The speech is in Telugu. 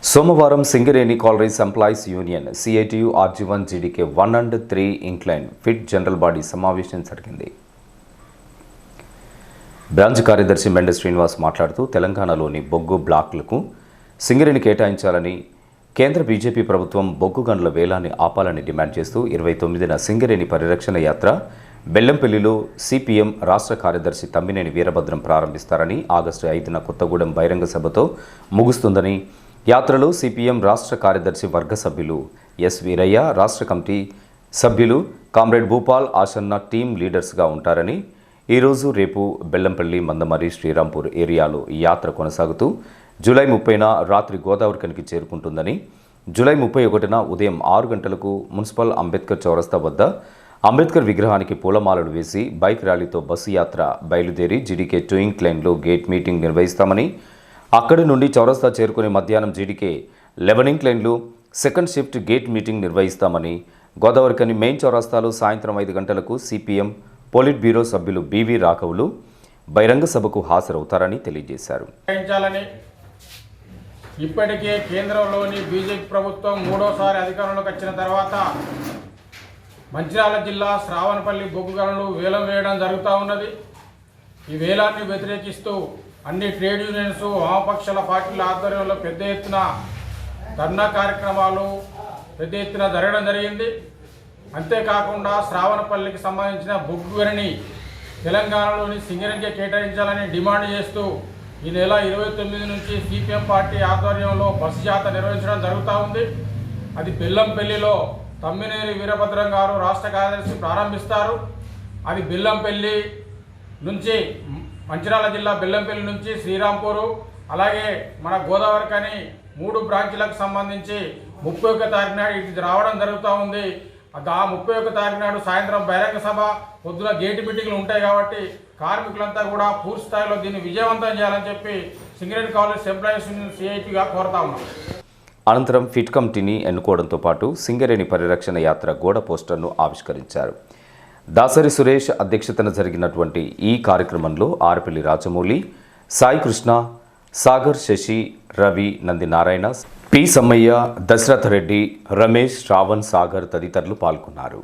సోమవారం Singareni collieries employees union CITU RG1 GDK 1 and 3 incline pit general body సమావేశం జరిగింది. బ్రాంచ్ కార్యదర్శి మెండ శ్రీనివాస్ మాట్లాడుతూ తెలంగాణలోని బొగ్గు బ్లాక్లకు సింగరేణి కేటాయించాలని కేంద్ర బీజేపీ ప్రభుత్వం బొగ్గు గనుల వేలాన్ని ఆపాలని డిమాండ్ చేస్తూ 29న సింగరేణి పరిరక్షణ యాత్ర బెల్లంపల్లిలో CPM రాష్ట్ర కార్యదర్శి తమ్మినేని వీరభద్రం ప్రారంభిస్తారని, ఆగస్టు 5న కొత్తగూడెం బహిరంగ సభతో ముగుస్తుందని, యాత్రలో CPM రాష్ట్ర కార్యదర్శి వర్గ సభ్యులు ఎస్ వీరయ్య, రాష్ట్ర కమిటీ సభ్యులు కామ్రేడ్ భూపాల్, ఆశన్న టీం లీడర్స్గా ఉంటారని, ఈరోజు రేపు బెల్లంపల్లి, మందమరి, శ్రీరాంపూర్ ఏరియాలో ఈ యాత్ర కొనసాగుతూ జూలై 30న రాత్రి గోదావరిఖనికి చేరుకుంటుందని, జూలై 31న ఉదయం 6 గంటలకు మున్సిపల్ అంబేద్కర్ చౌరస్తా వద్ద అంబేద్కర్ విగ్రహానికి పూలమాలలు వేసి బైక్ ర్యాలీతో బస్సు యాత్ర బయలుదేరి GDK 2 ఇంక్లైన్లో గేట్ మీటింగ్ నిర్వహిస్తామని, అక్కడి నుండి చౌరస్తా చేరుకుని మధ్యాహ్నం GDK 11 ఇంక్లైన్లో సెకండ్ షిఫ్ట్ గేట్ మీటింగ్ నిర్వహిస్తామని, గోదావరిఖని మెయిన్ చౌరస్తాలో సాయంత్రం 5 గంటలకు CPM పోలిట్ బ్యూరో సభ్యులు BV రాఘవులు బహిరంగ సభకు హాజరవుతారని తెలియజేశారు. ఇప్పటికే కేంద్రంలోని బీజేపీ ప్రభుత్వం మూడోసారి అధికారంలోకి వచ్చిన తర్వాత మంచిర్యాల జిల్లా శ్రావణపల్లి బొగ్గు గనులు వేలం వేయడం జరుగుతూ ఉన్నది. ఈ వేలాన్ని వ్యతిరేకిస్తూ అన్ని ట్రేడ్ యూనియన్స్, వామపక్షాల పార్టీల ఆధ్వర్యంలో పెద్ద ఎత్తున ధర్నా కార్యక్రమాలు పెద్ద ఎత్తున జరగడం జరిగింది. అంతేకాకుండా శ్రావణపల్లికి సంబంధించిన బొగ్గు గనిని తెలంగాణలోని సింగరేణికి కేటాయించాలని డిమాండ్ చేస్తూ ఈ నెల 29 నుంచి CPM పార్టీ ఆధ్వర్యంలో బస్సు యాత్ర నిర్వహించడం జరుగుతూ ఉంది. అది బెల్లంపల్లిలో తమ్మినేని వీరభద్రం గారు రాష్ట్ర కార్యదర్శి ప్రారంభిస్తారు. అది బెల్లంపల్లి నుంచి మంచిర్యాల జిల్లా బెల్లంపల్లి నుంచి శ్రీరాంపూరు, అలాగే మన గోదావరిఖని 3 బ్రాంచీలకు సంబంధించి 31 తారీఖు నాడు ఇది రావడం జరుగుతూ ఉంది. ఆ 31 తారీఖు నాడు సాయంత్రం బహిరంగ సభ, పొద్దున గేటు మీటింగ్లు ఉంటాయి కాబట్టి కార్మికులంతా కూడా పూర్తి స్థాయిలో దీన్ని విజయవంతం చేయాలని చెప్పి సింగరేణి కాలేజ్ ఎంప్లాయీస్ యూనియన్ CITUగా కోరుతా ఉన్నాం. అనంతరం ఫిట్ కమిటీని ఎన్నుకోవడంతో పాటు సింగరేణి పరిరక్షణ యాత్ర గోడ పోస్టర్ను ఆవిష్కరించారు. దాసరి సురేష్ అధ్యక్షతన జరిగినటువంటి ఈ కార్యక్రమంలో ఆరపల్లి రాజమౌళి, సాయి కృష్ణ, సాగర్ శశి, రవి, నంది నారాయణ, పి సమ్మయ్య, దశరథ రెడ్డి, రమేష్, శ్రావణ్, సాగర్ తదితరులు పాల్గొన్నారు.